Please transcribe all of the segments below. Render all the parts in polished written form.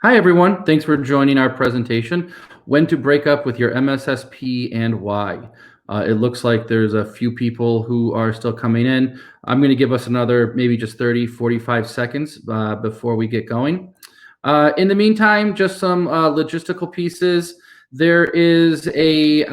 Hi, everyone. Thanks for joining our presentation, When to Break Up with Your MSSP and Why. It looks like there's a few people who are still coming in. I'm going to give us another maybe just 30, 45 seconds before we get going. In the meantime, just some logistical pieces. There is a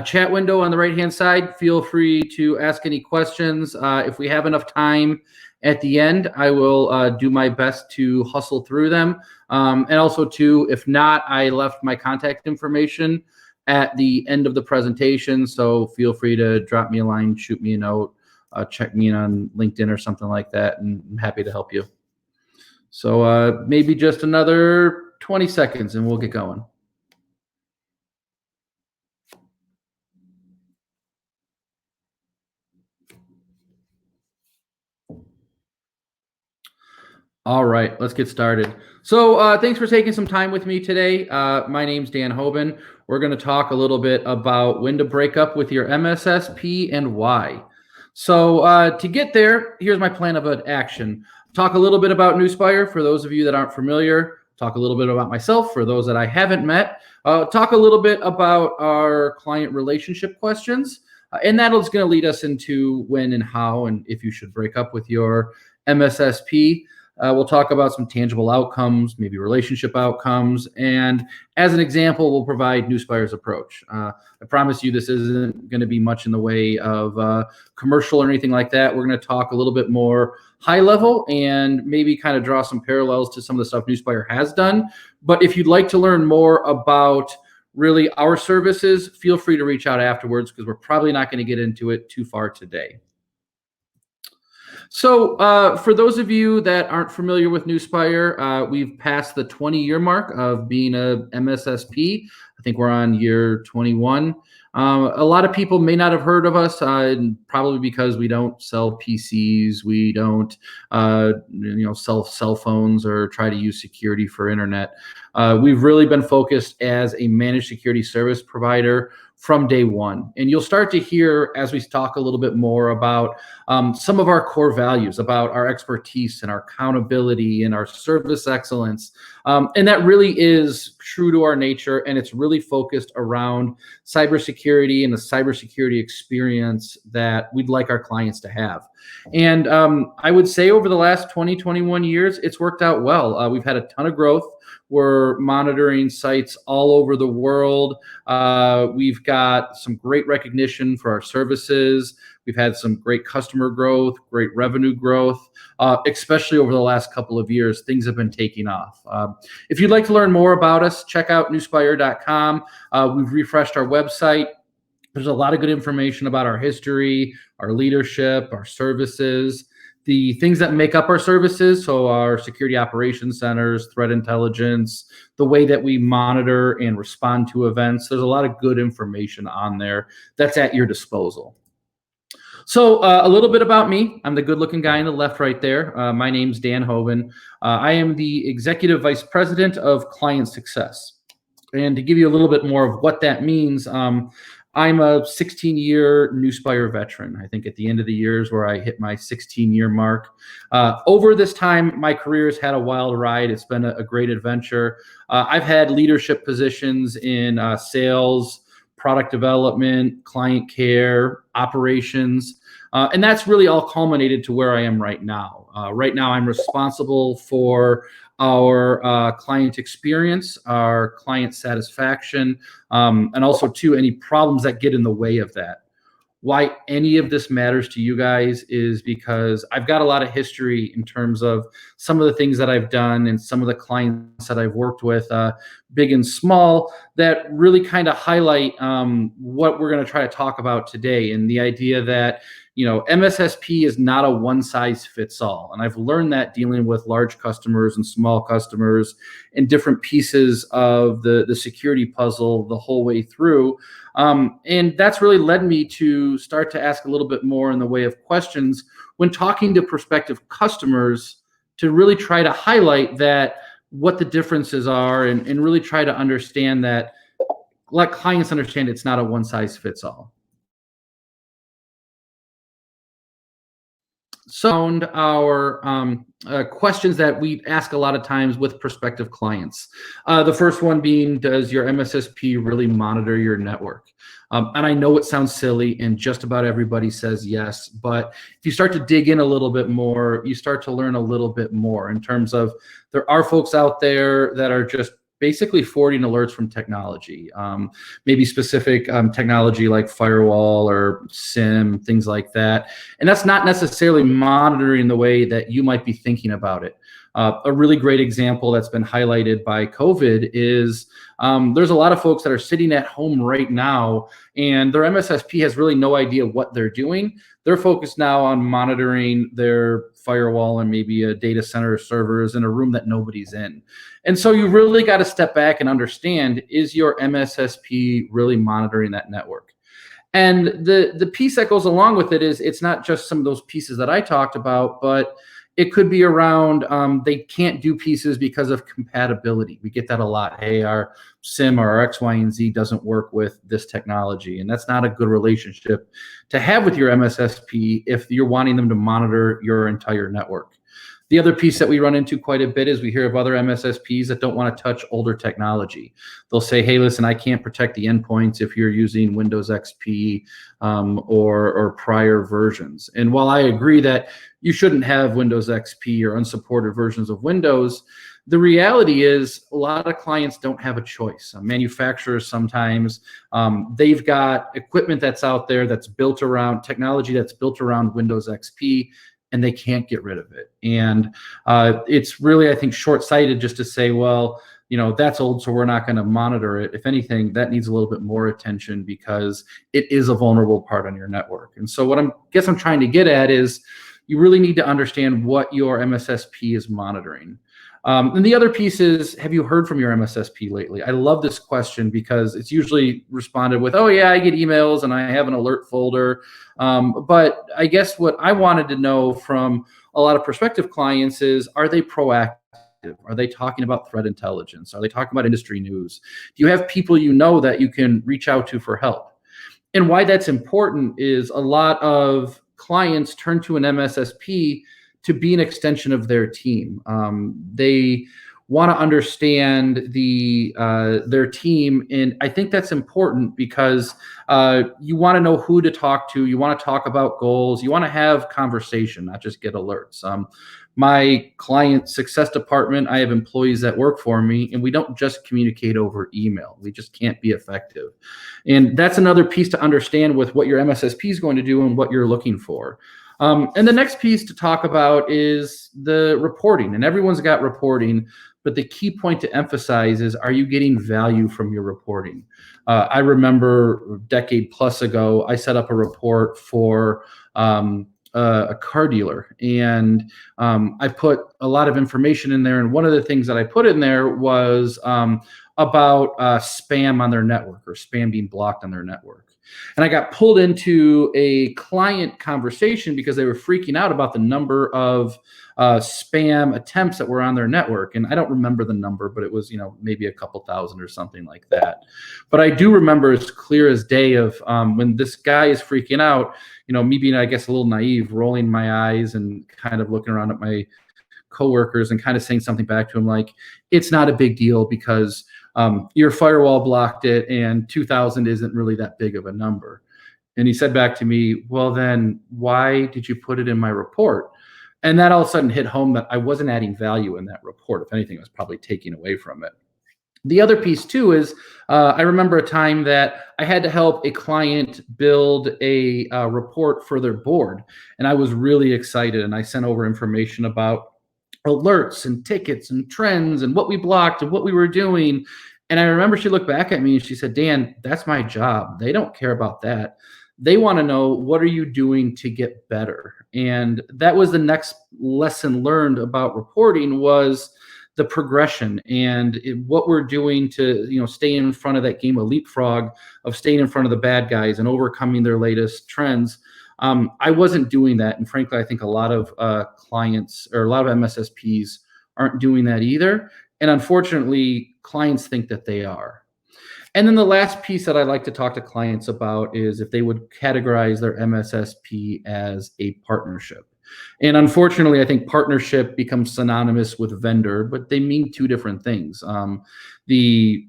chat window on the right-hand side. Feel free to ask any questions. If we have enough time at the end, I will do my best to hustle through them. And also, too, if not, I left my contact information at the end of the presentation. So feel free to drop me a line, shoot me a note, check me in on LinkedIn or something like that, and I'm happy to help you. So maybe just another 20 seconds and we'll get going. All right, let's get started. So thanks for taking some time with me today. My name's Dan Hoban. We're going to talk a little bit about when to break up with your MSSP and why. So to get there, here's my plan of action. Talk a little bit about Newspire for those of you that aren't familiar. Talk a little bit about myself for those that I haven't met. Talk a little bit about our client relationship questions. And that is going to lead us into when and how and if you should break up with your MSSP. We'll talk about some tangible outcomes, maybe relationship outcomes. And as an example, we'll provide Newspire's approach. I promise you this isn't going to be much in the way of commercial or anything like that. We're going to talk a little bit more high level and maybe kind of draw some parallels to some of the stuff Newspire has done. But if you'd like to learn more about really our services, feel free to reach out afterwards because we're probably not going to get into it too far today. So for those of you that aren't familiar with Newspire, we've passed the 20-year mark of being a MSSP. I think we're on year 21. A lot of people may not have heard of us, probably because we don't sell PCs, we don't, sell cell phones or try to use security for internet. We've really been focused as a managed security service provider from day one. And you'll start to hear as we talk a little bit more about some of our core values, about our expertise and our accountability and our service excellence. And that really is true to our nature. And it's really focused around cybersecurity and the cybersecurity experience that we'd like our clients to have. And I would say over the last 20, 21 years, it's worked out well. We've had a ton of growth. We're monitoring sites all over the world. We've got some great recognition for our services. We've had some great customer growth, great revenue growth, especially over the last couple of years. Things have been taking off. If you'd like to learn more about us, check out newspire.com. We've refreshed our website. There's a lot of good information about our history, our leadership, our services, the things that make up our services. So our security operations centers, threat intelligence, the way that we monitor and respond to events. There's a lot of good information on there that's at your disposal. So a little bit about me. I'm the good-looking guy on the left right there. My name's Dan Hoban. I am the Executive Vice President of Client Success. And to give you a little bit more of what that means, I'm a 16-year Newspire veteran. I think at the end of the years where I hit my 16-year mark. Over this time, my career has had a wild ride. It's been a great adventure. I've had leadership positions in sales, product development, client care, operations. And that's really all culminated to where I am right now. Right now, I'm responsible for our client experience, our client satisfaction, and also, too, any problems that get in the way of that. Why any of this matters to you guys is because I've got a lot of history in terms of some of the things that I've done and some of the clients that I've worked with, big and small, that really kind of highlight what we're going to try to talk about today. And the idea that, MSSP is not a one size fits all. And I've learned that dealing with large customers and small customers and different pieces of the security puzzle the whole way through. And that's really led me to start to ask a little bit more in the way of questions when talking to prospective customers to really try to highlight that what the differences are and really try to understand that, let clients understand it's not a one size fits all. So, our questions that we ask a lot of times with prospective clients. The first one being, does your MSSP really monitor your network? And I know it sounds silly, and just about everybody says yes. But if you start to dig in a little bit more, you start to learn a little bit more in terms of there are folks out there that are just basically forwarding alerts from technology, maybe specific technology like firewall or SIM, things like that. And that's not necessarily monitoring the way that you might be thinking about it. A really great example that's been highlighted by COVID is there's a lot of folks that are sitting at home right now, and their MSSP has really no idea what they're doing. They're focused now on monitoring their firewall and maybe a data center servers in a room that nobody's in. And so you really got to step back and understand, is your MSSP really monitoring that network? And the piece that goes along with it is it's not just some of those pieces that I talked about, but it could be around they can't do pieces because of compatibility. We get that a lot. Hey, our SIM or our X, Y, and Z doesn't work with this technology. And that's not a good relationship to have with your MSSP if you're wanting them to monitor your entire network. The other piece that we run into quite a bit is we hear of other MSSPs that don't want to touch older technology. They'll say, hey, listen, I can't protect the endpoints if you're using Windows XP or prior versions. And while I agree that you shouldn't have Windows XP or unsupported versions of Windows, the reality is a lot of clients don't have a choice. Manufacturers sometimes, they've got equipment that's out there that's built around technology that's built around Windows XP, and they can't get rid of it. And it's really, I think, short-sighted just to say, well, that's old, so we're not going to monitor it. If anything, that needs a little bit more attention because it is a vulnerable part on your network. And so what I'm trying to get at is you really need to understand what your MSSP is monitoring. And the other piece is, have you heard from your MSSP lately? I love this question because it's usually responded with, oh yeah, I get emails and I have an alert folder. But I guess what I wanted to know from a lot of prospective clients is, are they proactive? Are they talking about threat intelligence? Are they talking about industry news? Do you have people that you can reach out to for help? And why that's important is a lot of clients turn to an MSSP to be an extension of their team. They want to understand their team, and I think that's important because you want to know who to talk to. You want to talk about goals. You want to have conversation, not just get alerts. My client success department, I have employees that work for me, and we don't just communicate over email. We just can't be effective. And that's another piece to understand with what your MSSP is going to do and what you're looking for. And the next piece to talk about is the reporting. And everyone's got reporting, but the key point to emphasize is, are you getting value from your reporting? I remember a decade plus ago, I set up a report for a car dealer, and I put a lot of information in there. And one of the things that I put in there was about spam on their network, or spam being blocked on their network. And I got pulled into a client conversation because they were freaking out about the number of spam attempts that were on their network. And I don't remember the number, but it was, maybe a couple thousand or something like that. But I do remember as clear as day of when this guy is freaking out, me being, I guess, a little naive, rolling my eyes and kind of looking around at my coworkers and kind of saying something back to him like, it's not a big deal because your firewall blocked it, and 2,000 isn't really that big of a number. And he said back to me, well, then why did you put it in my report? And that all of a sudden hit home that I wasn't adding value in that report. If anything, I was probably taking away from it. The other piece too is I remember a time that I had to help a client build a report for their board, and I was really excited, and I sent over information about alerts and tickets and trends and what we blocked and what we were doing. And I remember she looked back at me and she said, Dan, that's my job. They don't care about that. They want to know, what are you doing to get better? And that was the next lesson learned about reporting, was the progression and what we're doing to stay in front of that game of leapfrog, of staying in front of the bad guys and overcoming their latest trends. I wasn't doing that. And frankly, I think a lot of clients or a lot of MSSPs aren't doing that either. And unfortunately, clients think that they are. And then the last piece that I like to talk to clients about is if they would categorize their MSSP as a partnership. And unfortunately, I think partnership becomes synonymous with vendor, but they mean two different things. The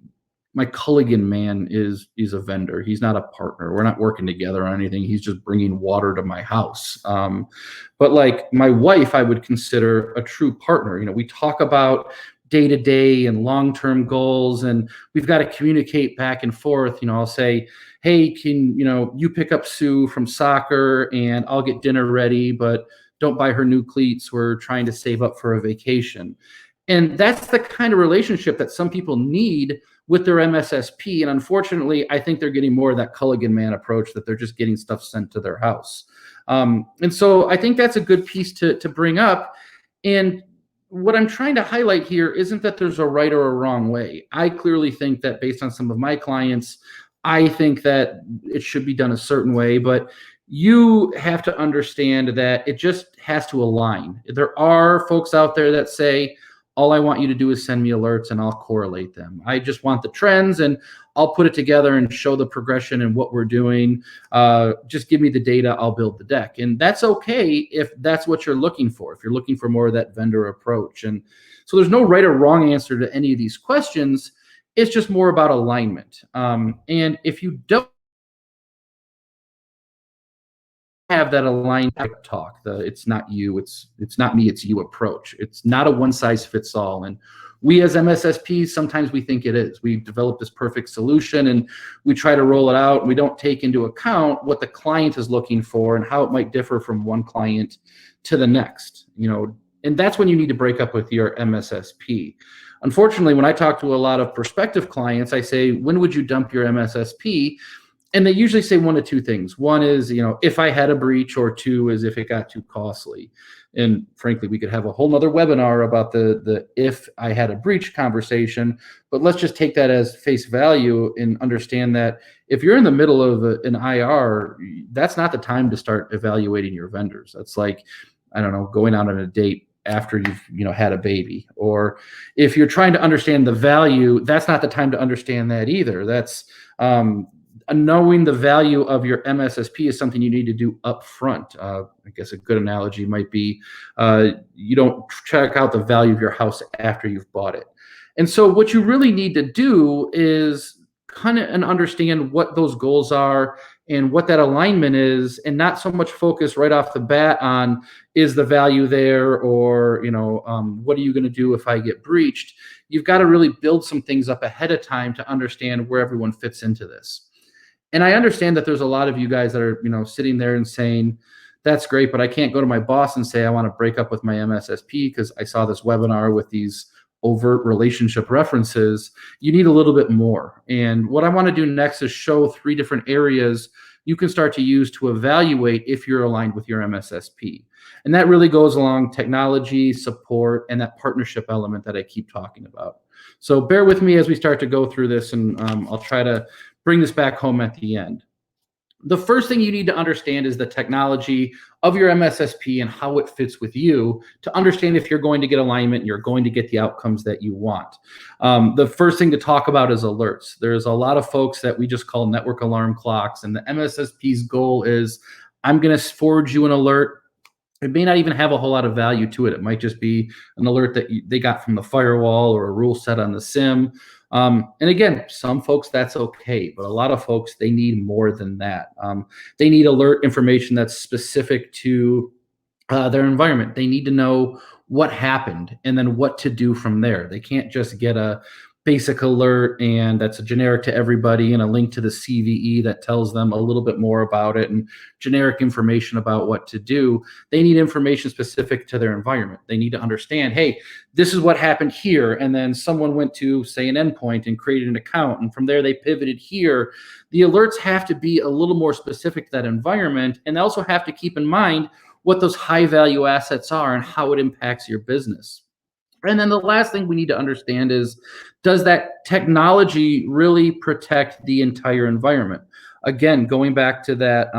My Culligan man is a vendor. He's not a partner. We're not working together on anything. He's just bringing water to my house. But like my wife, I would consider a true partner. We talk about day to day and long term goals, and we've got to communicate back and forth. I'll say, hey, can you pick up Sue from soccer, and I'll get dinner ready, but don't buy her new cleats. We're trying to save up for a vacation. And that's the kind of relationship that some people need with their MSSP. And unfortunately, I think they're getting more of that Culligan man approach, that they're just getting stuff sent to their house. And so I think that's a good piece to bring up. And what I'm trying to highlight here isn't that there's a right or a wrong way. I clearly think that based on some of my clients, I think that it should be done a certain way, but you have to understand that it just has to align. There are folks out there that say, all I want you to do is send me alerts and I'll correlate them. I just want the trends and I'll put it together and show the progression and what we're doing. Just give me the data, I'll build the deck. And that's okay if that's what you're looking for, if you're looking for more of that vendor approach. And so there's no right or wrong answer to any of these questions. It's just more about alignment. And if you don't have that aligned talk, it's not you, it's not me, it's you approach. It's not a one size fits all. And we as MSSPs, sometimes we think it is. We've developed this perfect solution and we try to roll it out. And we don't take into account what the client is looking for and how it might differ from one client to the next. And that's when you need to break up with your MSSP. Unfortunately, when I talk to a lot of prospective clients, I say, when would you dump your MSSP? And they usually say one of two things. One is, if I had a breach, or two is if it got too costly. And frankly, we could have a whole nother webinar about the if I had a breach conversation, but let's just take that as face value and understand that if you're in the middle of an IR, that's not the time to start evaluating your vendors. That's like, I don't know, going out on a date after you've had a baby. Or if you're trying to understand the value, that's not the time to understand that either. That's knowing the value of your MSSP is something you need to do up front. I guess a good analogy might be you don't check out the value of your house after you've bought it. And so what you really need to do is kind of understand what those goals are and what that alignment is, and not so much focus right off the bat on is the value there, or what are you going to do if I get breached. You've got to really build some things up ahead of time to understand where everyone fits into this. And I understand that there's a lot of you guys that are, sitting there and saying, that's great, but I can't go to my boss and say I want to break up with my MSSP because I saw this webinar with these overt relationship references. You need a little bit more. And what I want to do next is show 3 different areas you can start to use to evaluate if you're aligned with your MSSP. And that really goes along technology, support, and that partnership element that I keep talking about. So bear with me as we start to go through this, and I'll try to bring this back home at the end. The first thing you need to understand is the technology of your MSSP and how it fits with you to understand if you're going to get alignment and you're going to get the outcomes that you want. The first thing to talk about is alerts. There's a lot of folks that we just call network alarm clocks, and the MSSP's goal is, I'm going to forward you an alert. It may not even have a whole lot of value to it. It might just be an alert that they got from the firewall or a rule set on the SIM. And again, some folks, that's okay, but a lot of folks, they need more than that. They need alert information that's specific to their environment. They need to know what happened and then what to do from there. They can't just get a basic alert and that's a generic to everybody and a link to the CVE that tells them a little bit more about it and generic information about what to do. They need information specific to their environment. They need to understand, hey, this is what happened here. And then someone went to, say, an endpoint and created an account. And from there, they pivoted here. The alerts have to be a little more specific to that environment. And they also have to keep in mind what those high value assets are and how it impacts your business. And then the last thing we need to understand is, does that technology really protect the entire environment? Again, going back to that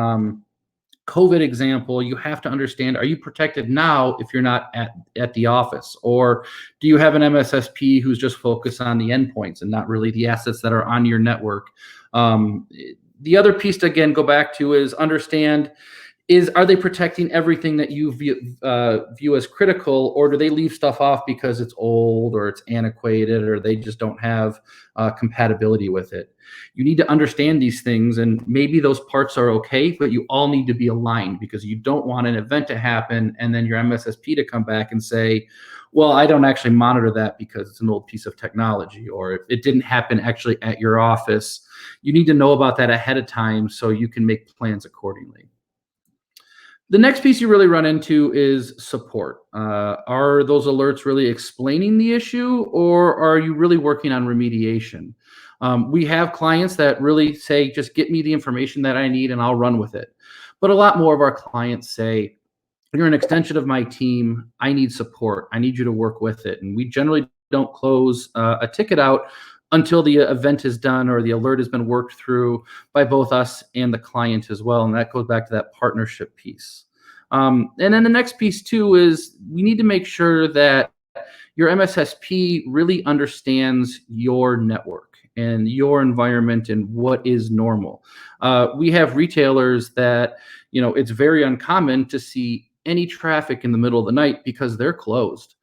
COVID example, you have to understand, are you protected now if you're not at the office? Or do you have an MSSP who's just focused on the endpoints and not really the assets that are on your network? The other piece to, again, go back to is understand, are they protecting everything that you view as critical, or do they leave stuff off because it's old or it's antiquated or they just don't have compatibility with it? You need to understand these things, and maybe those parts are okay, but you all need to be aligned, because you don't want an event to happen and then your MSSP to come back and say, well, I don't actually monitor that because it's an old piece of technology, or it didn't happen actually at your office. You need to know about that ahead of time so you can make plans accordingly. The next piece you really run into is support. Are those alerts really explaining the issue, or are you really working on remediation? We have clients that really say, just get me the information that I need and I'll run with it. But a lot more of our clients say, you're an extension of my team. I need support. I need you to work with it. And we generally don't close a ticket out until the event is done or the alert has been worked through by both us and the client as well. And that goes back to that partnership piece. And then the next piece too is we need to make sure that your MSSP really understands your network and your environment and what is normal. We have retailers that, it's very uncommon to see any traffic in the middle of the night because they're closed.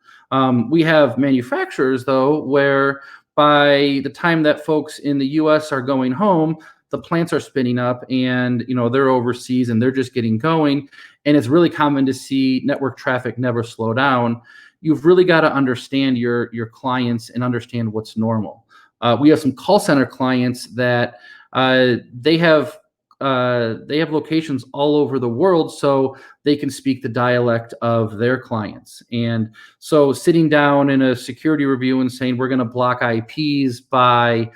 We have manufacturers, though, where by the time that folks in the US are going home, the plants are spinning up and they're overseas and they're just getting going. And it's really common to see network traffic never slow down. You've really got to understand your clients and understand what's normal. We have some call center clients that they have locations all over the world, so they can speak the dialect of their clients. And so sitting down in a security review and saying we're going to block IPs by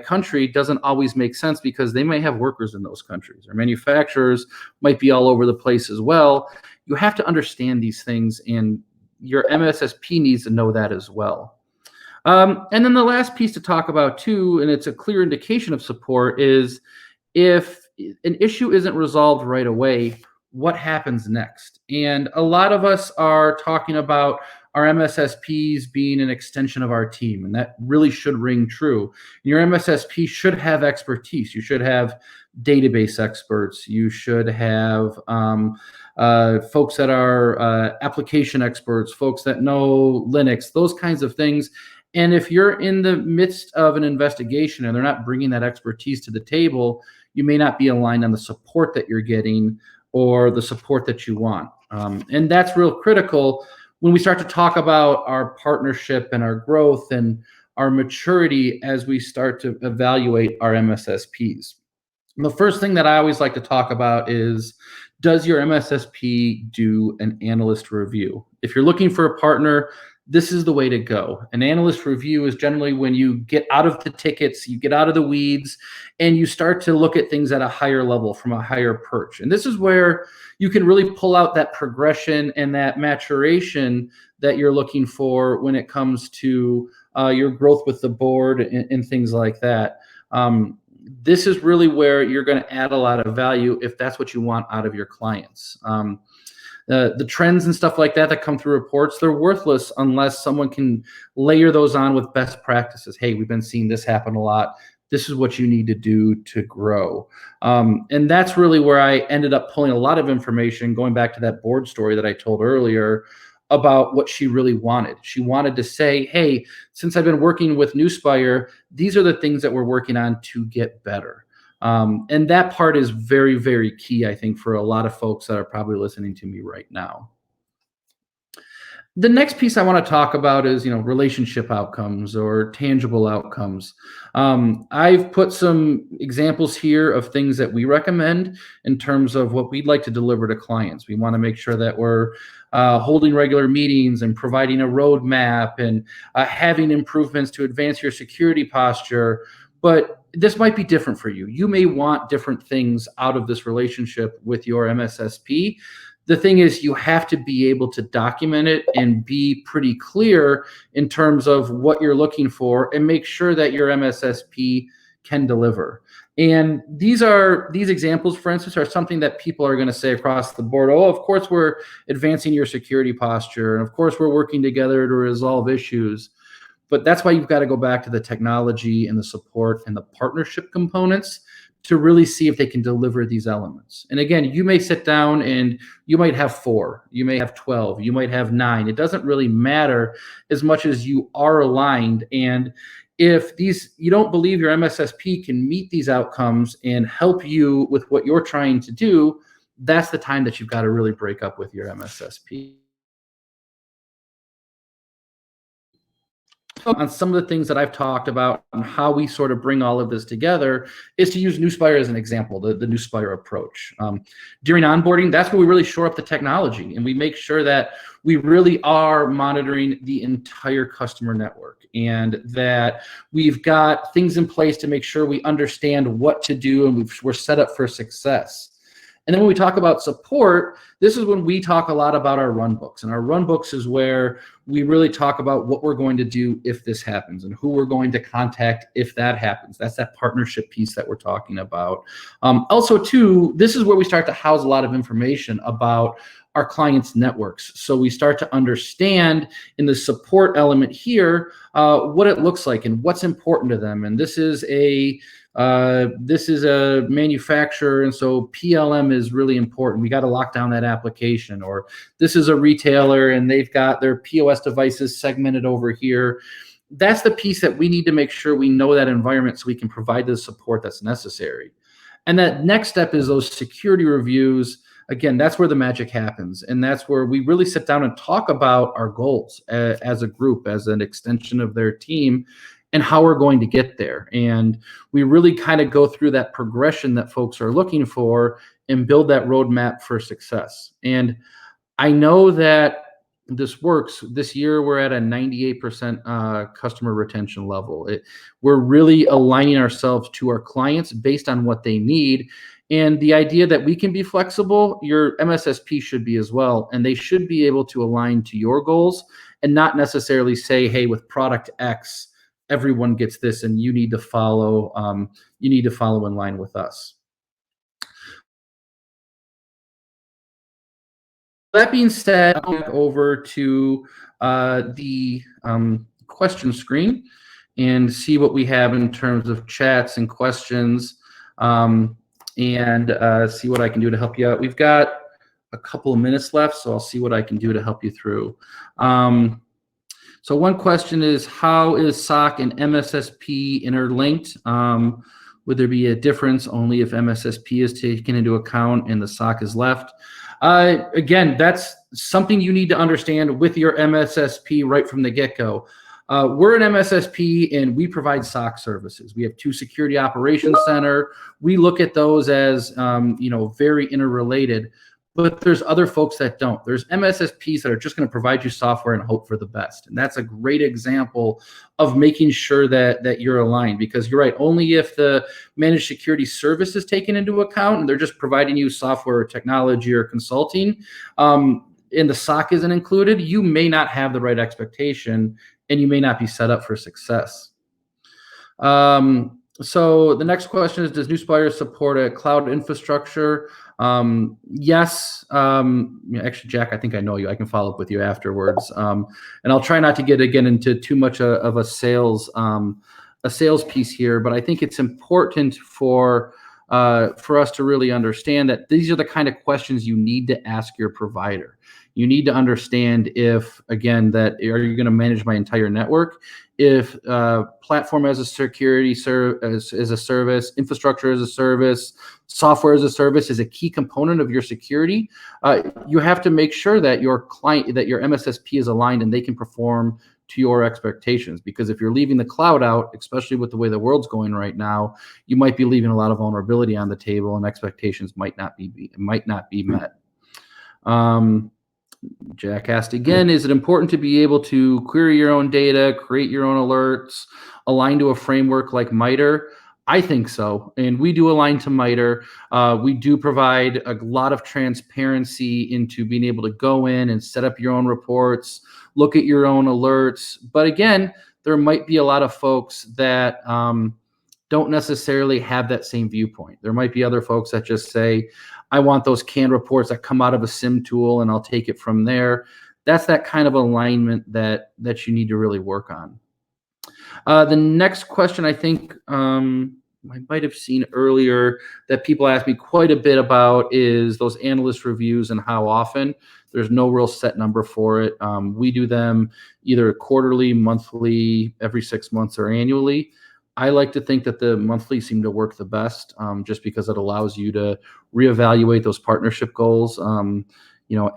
country doesn't always make sense, because they may have workers in those countries, or manufacturers might be all over the place as well. You have to understand these things, and your MSSP needs to know that as well. And then the last piece to talk about too, and it's a clear indication of support, is if an issue isn't resolved right away, what happens next? And a lot of us are talking about our MSSPs being an extension of our team, and that really should ring true. Your MSSP should have expertise. You should have database experts. You should have folks that are application experts, folks that know Linux, those kinds of things. And if you're in the midst of an investigation and they're not bringing that expertise to the table, you may not be aligned on the support that you're getting or the support that you want. And that's real critical when we start to talk about our partnership and our growth and our maturity as we start to evaluate our MSSPs. And the first thing that I always like to talk about is, does your MSSP do an analyst review? If you're looking for a partner, this is the way to go. An analyst review is generally when you get out of the tickets, you get out of the weeds, and you start to look at things at a higher level from a higher perch. And this is where you can really pull out that progression and that maturation that you're looking for when it comes to your growth with the board and things like that. This is really where you're going to add a lot of value if that's what you want out of your clients. The trends and stuff like that come through reports, they're worthless unless someone can layer those on with best practices. Hey, we've been seeing this happen a lot. This is what you need to do to grow. And that's really where I ended up pulling a lot of information, going back to that board story that I told earlier about what she really wanted. She wanted to say, hey, since I've been working with Newspire, these are the things that we're working on to get better. And that part is very, very key, I think, for a lot of folks that are probably listening to me right now. The next piece I want to talk about is, relationship outcomes or tangible outcomes. I've put some examples here of things that we recommend in terms of what we'd like to deliver to clients. We want to make sure that we're holding regular meetings and providing a roadmap and having improvements to advance your security posture. But this might be different for you. You may want different things out of this relationship with your MSSP. The thing is, you have to be able to document it and be pretty clear in terms of what you're looking for and make sure that your MSSP can deliver. And these examples, for instance, are something that people are going to say across the board. Oh, of course, we're advancing your security posture. And of course, we're working together to resolve issues. But that's why you've got to go back to the technology and the support and the partnership components, to really see if they can deliver these elements. And again, you may sit down and you might have 4, you may have 12, you might have 9. It doesn't really matter as much as you are aligned. And if you don't believe your MSSP can meet these outcomes and help you with what you're trying to do, that's the time that you've got to really break up with your MSSP. On some of the things that I've talked about and how we sort of bring all of this together is to use Newspire as an example, the Newspire approach. During onboarding, that's where we really shore up the technology and we make sure that we really are monitoring the entire customer network and that we've got things in place to make sure we understand what to do and we're set up for success. And then when we talk about support, this is when we talk a lot about our run books. And our run books is where we really talk about what we're going to do if this happens and who we're going to contact if that happens. That's that partnership piece that we're talking about. Also, too, this is where we start to house a lot of information about our clients' networks. So we start to understand in the support element here what it looks like and what's important to them. And this is a manufacturer, and so PLM is really important. We got to lock down that application. Or this is a retailer and they've got their POS devices segmented over here. That's the piece that we need to make sure we know that environment so we can provide the support that's necessary. And that next step is those security reviews. Again, that's where the magic happens. And that's where we really sit down and talk about our goals as a group, as an extension of their team, and how we're going to get there. And we really kind of go through that progression that folks are looking for and build that roadmap for success. And I know that this works. This year, we're at a 98% customer retention level. We're really aligning ourselves to our clients based on what they need. And the idea that we can be flexible, your MSSP should be as well. And they should be able to align to your goals and not necessarily say, hey, with product X, everyone gets this and you need to follow in line with us. That being said, I'll go over to the question screen and see what we have in terms of chats and questions, and see what I can do to help you out. We've got a couple of minutes left, so I'll see what I can do to help you through. So one question is, how is SOC and MSSP interlinked? Would there be a difference only if MSSP is taken into account and the SOC is left? Again, that's something you need to understand with your MSSP right from the get-go. We're an MSSP and we provide SOC services. We have 2 security operations center. We look at those as very interrelated. But there's other folks that don't. There's MSSPs that are just going to provide you software and hope for the best. And that's a great example of making sure that you're aligned, because you're right, only if the managed security service is taken into account and they're just providing you software or technology or consulting, and the SOC isn't included, you may not have the right expectation and you may not be set up for success. So the next question is, does Newspire support a cloud infrastructure? Yes. Actually, Jack, I think I know you. I can follow up with you afterwards. And I'll try not to get again into too much of a sales piece here, but I think it's important for us to really understand that these are the kind of questions you need to ask your provider. You need to understand if, again, that are you going to manage my entire network? If platform as a security as a service, infrastructure as a service, software as a service is a key component of your security, you have to make sure that your MSSP is aligned and they can perform to your expectations. Because if you're leaving the cloud out, especially with the way the world's going right now, you might be leaving a lot of vulnerability on the table and expectations might not be met. Jack asked again, is it important to be able to query your own data, create your own alerts, align to a framework like MITRE? I think so. And we do align to MITRE. We do provide a lot of transparency into being able to go in and set up your own reports, look at your own alerts. But again, there might be a lot of folks that don't necessarily have that same viewpoint. There might be other folks that just say, I want those canned reports that come out of a SIM tool and I'll take it from there. That's that kind of alignment that you need to really work on. The next question, I think, I might have seen earlier that people ask me quite a bit about is those analyst reviews and how often. There's no real set number for it. We do them either quarterly, monthly, every 6 months, or annually. I like to think that the monthly seem to work the best, just because it allows you to reevaluate those partnership goals,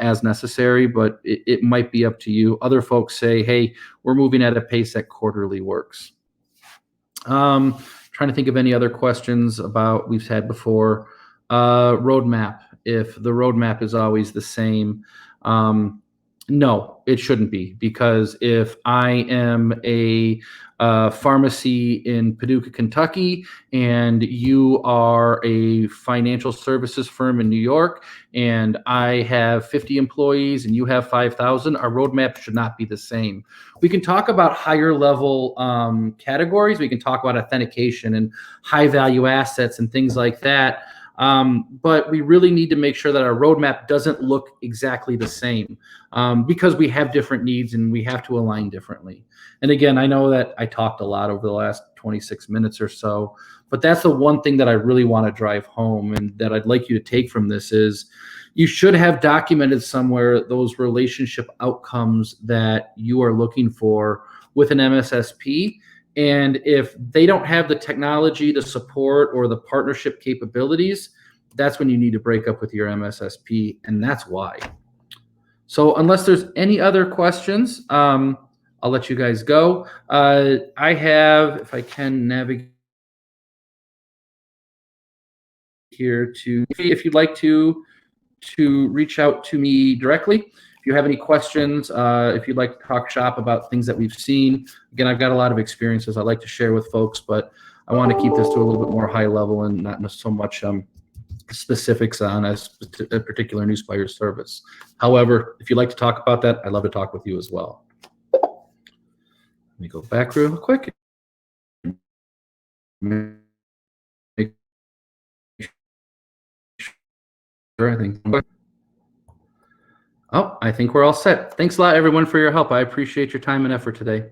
as necessary. But it might be up to you. Other folks say, "Hey, we're moving at a pace that quarterly works." Trying to think of any other questions about we've had before. Roadmap. If the roadmap is always the same, no, it shouldn't be, because if I am a pharmacy in Paducah, Kentucky, and you are a financial services firm in New York, and I have 50 employees and you have 5,000, our roadmap should not be the same. We can talk about higher level categories. We can talk about authentication and high value assets and things like that. But we really need to make sure that our roadmap doesn't look exactly the same, because we have different needs and we have to align differently. And again, I know that I talked a lot over the last 26 minutes or so, but that's the one thing that I really want to drive home and that I'd like you to take from this is you should have documented somewhere those relationship outcomes that you are looking for with an MSSP. And if they don't have the technology, the support, or the partnership capabilities, that's when you need to break up with your MSSP, and that's why. So unless there's any other questions, I'll let you guys go. I have, if I can navigate here to, if you'd like to reach out to me directly. If you have any questions, if you'd like to talk shop about things that we've seen. Again, I've got a lot of experiences I'd like to share with folks, but I want to keep this to a little bit more high level and not so much specifics on a particular Newspire service. However, if you'd like to talk about that, I'd love to talk with you as well. Let me go back real quick. Make sure I think we're all set. Thanks a lot, everyone, for your help. I appreciate your time and effort today.